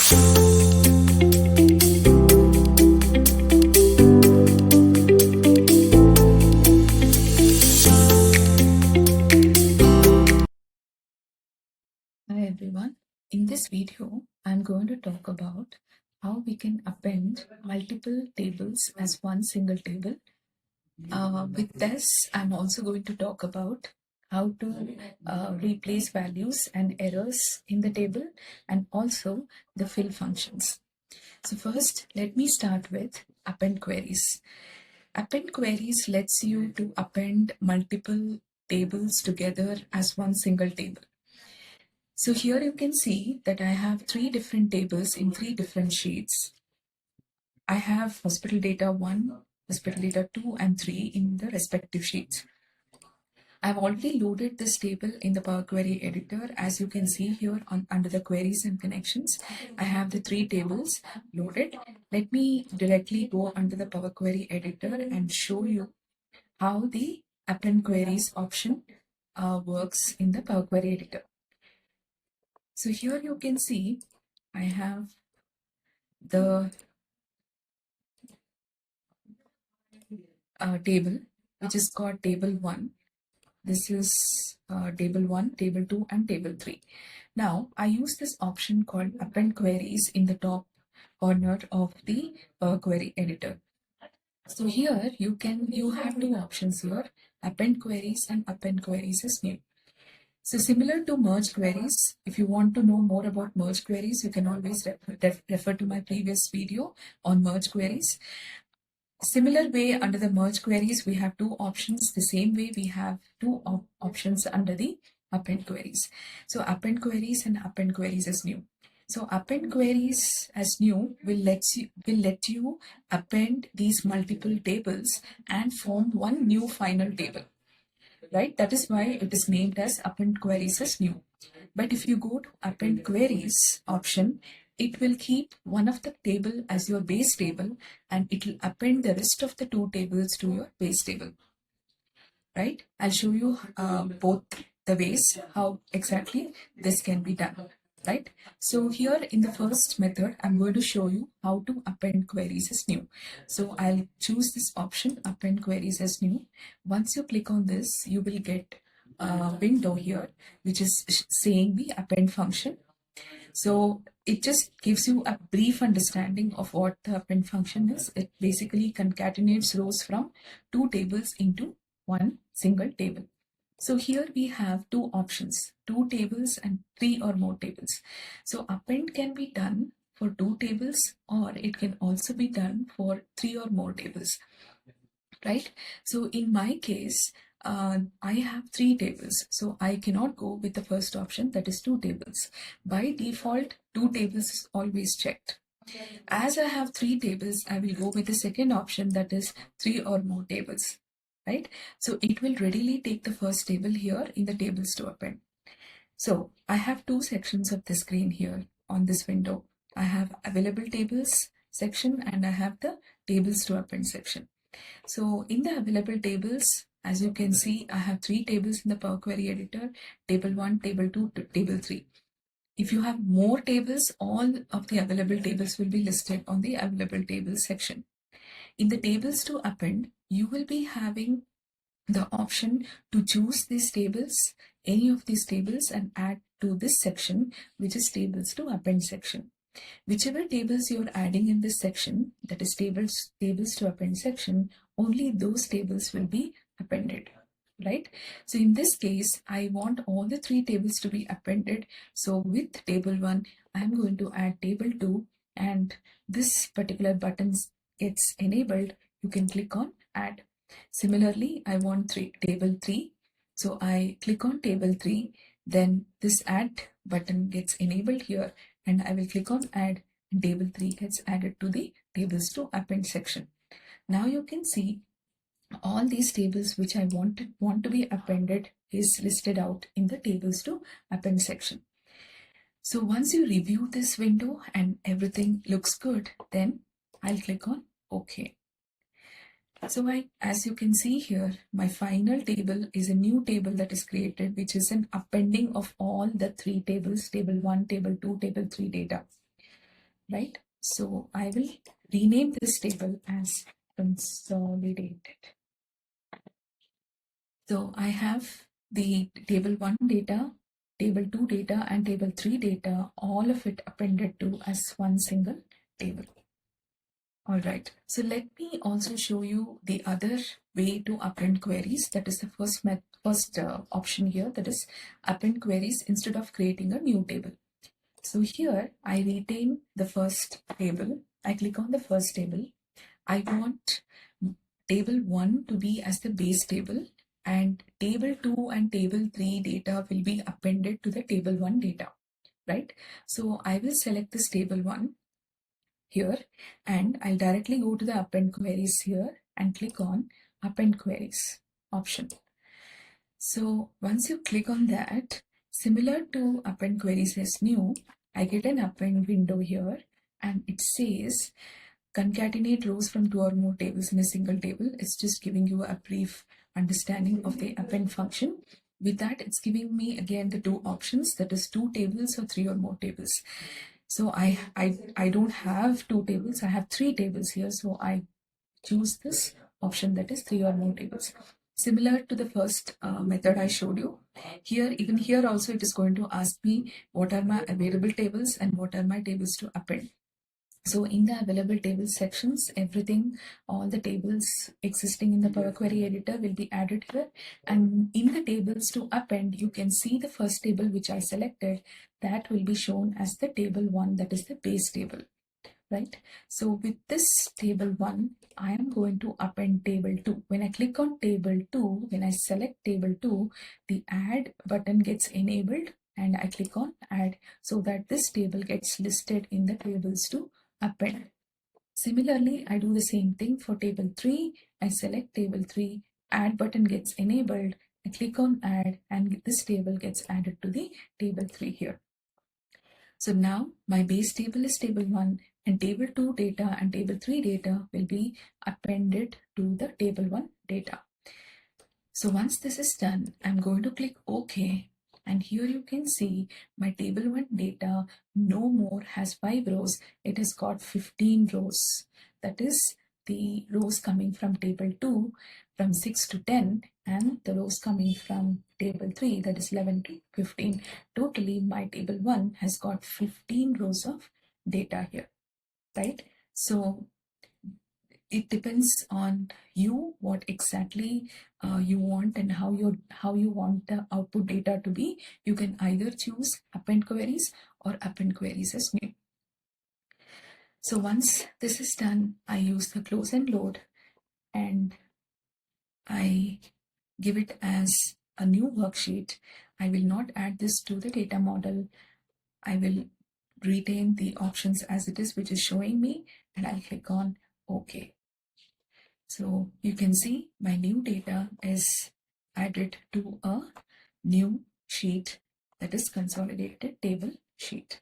Hi everyone. In this video, I'm going to talk about how we can append multiple tables as one single table. With this, I'm also going to talk about how to replace values and errors in the table and also the fill functions. So first, let me start with append queries. Append queries lets you to append multiple tables together as one single table. So here you can see that I have three different tables in three different sheets. I have hospital data 1, hospital data 2 and 3 in the respective sheets. I've already loaded this table in the Power Query editor. As you can see here under the queries and connections, I have the three tables loaded. Let me directly go under the Power Query editor and show you how the Append Queries option works in the Power Query editor. So here you can see I have the table which is called table 1. This is table 1, table 2 and table 3. Now I use this option called Append Queries in the top corner of the query editor. So here you have two options here, Append Queries and Append Queries as new. So similar to merge queries, if you want to know more about merge queries, you can always refer to my previous video on merge queries. Similar way under the merge queries, we have two options. The same way we have two options under the append queries. So append queries and append queries as new. So append queries as new will let you append these multiple tables and form one new final table. Right? That is why it is named as append queries as new. But if you go to append queries option, it will keep one of the table as your base table and it will append the rest of the two tables to your base table. Right? I'll show you both the ways how exactly this can be done. Right? So here in the first method, I'm going to show you how to append queries as new. So I'll choose this option, append queries as new. Once you click on this, you will get a window here, which is saying the append function. So it just gives you a brief understanding of what the append function is. It basically concatenates rows from two tables into one single table. So here we have two options, two tables and three or more tables. So append can be done for two tables or it can also be done for three or more tables, right? So in my case, I have three tables, so I cannot go with the first option, that is two tables. By default, two tables is always checked. As I have three tables, I will go with the second option, that is three or more tables. Right? So it will readily take the first table here in the tables to append. So I have two sections of the screen here on this window. I have available tables section and I have the tables to append section. So in the available tables, as you can see, I have three tables in the Power Query editor, table 1, table 2, table 3. If you have more tables, all of the available tables will be listed on the available tables section. In the tables to append, you will be having the option to choose these tables, any of these tables, and add to this section, which is tables to append section. Whichever tables you're adding in this section, that is tables to append section, only those tables will be appended. Right? So in this case, I want all the three tables to be appended. So with table 1, I'm going to add table 2 and this particular button gets enabled. You can click on add. Similarly, I want table 3. So I click on table 3, then this add button gets enabled here and I will click on add and table 3 gets added to the tables to append section. Now you can see all these tables which I want to be appended is listed out in the tables to append section. So once you review this window and everything looks good, then I'll click on OK. So as you can see here, my final table is a new table that is created, which is an appending of all the three tables, table 1, table 2, table 3 data. right? So I will rename this table as consolidated. So I have the table 1 data, table 2 data, and table 3 data, all of it appended to as one single table. All right, so let me also show you the other way to append queries. That is the first option here, that is append queries instead of creating a new table. So here I retain the first table. I click on the first table. I want table 1 to be as the base table, and table 2 and table 3 data will be appended to the table 1 data, right? So I will select this table 1 here, and I'll directly go to the append queries here and click on append queries option. So once you click on that, similar to append queries as new, I get an append window here, and it says concatenate rows from 2 or more tables in a single table. It's just giving you a brief understanding of the append function. With that, it's giving me again the 2 options, that is 2 tables or 3 or more tables. So I don't have 2 tables, I have 3 tables here. So I choose this option, that is 3 or more tables. Similar to the first method I showed you, even here also it is going to ask me what are my available tables and what are my tables to append. So in the available tables sections, everything, all the tables existing in the Power Query editor will be added here. And in the tables to append, you can see the first table which I selected, that will be shown as the table 1, that is the base table, right? So with this table 1, I am going to append table 2. When I click on table 2, when I select table 2, the add button gets enabled and I click on add, so that this table gets listed in the tables to append. Similarly, I do the same thing for table 3. I select table 3, add button gets enabled, I click on add, and this table gets added to the table 3 here. So now my base table is table 1, and table 2 data and table 3 data will be appended to the table 1 data. So once this is done, I'm going to click OK, and here you can see my table 1 data no more has 5 rows, it has got 15 rows. That is the rows coming from table 2 from 6 to 10, and the rows coming from table 3, that is 11 to 15. Totally my table 1 has got 15 rows of data here, right? So it depends on you what exactly you want and how you want the output data to be. You can either choose append queries or append queries as new. So once this is done, I use the close and load, and I give it as a new worksheet. I will not add this to the data model. I will retain the options as it is, which is showing me, and I'll click on OK. So you can see my new data is added to a new sheet, that is consolidated table sheet.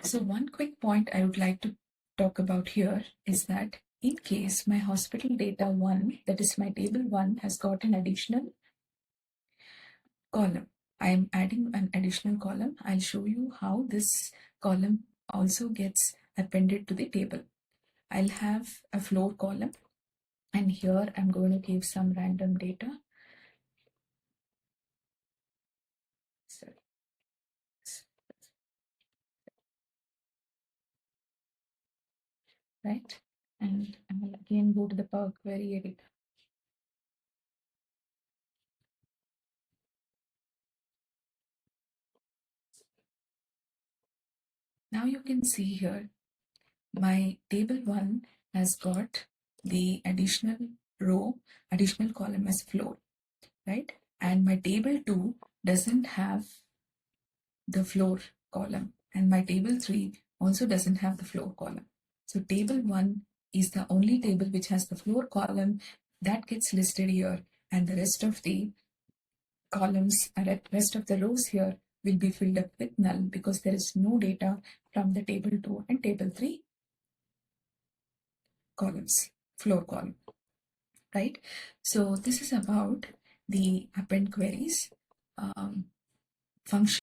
So one quick point I would like to talk about here is that in case my hospital data 1, that is my table 1, has got an additional column, I am adding an additional column. I'll show you how this column also gets appended to the table. I'll have a floor column, and here I'm going to give some random data. Right, and I will again go to the Power Query editor. Now you can see here my table 1 has got the additional row, additional column as floor, right? And my table 2 doesn't have the floor column, and my table 3 also doesn't have the floor column. So table 1 is the only table which has the floor column, that gets listed here, and the rest of the columns and the rest of the rows here will be filled up with null, because there is no data from the table 2 and table 3 columns, floor column, right? So this is about the append queries function.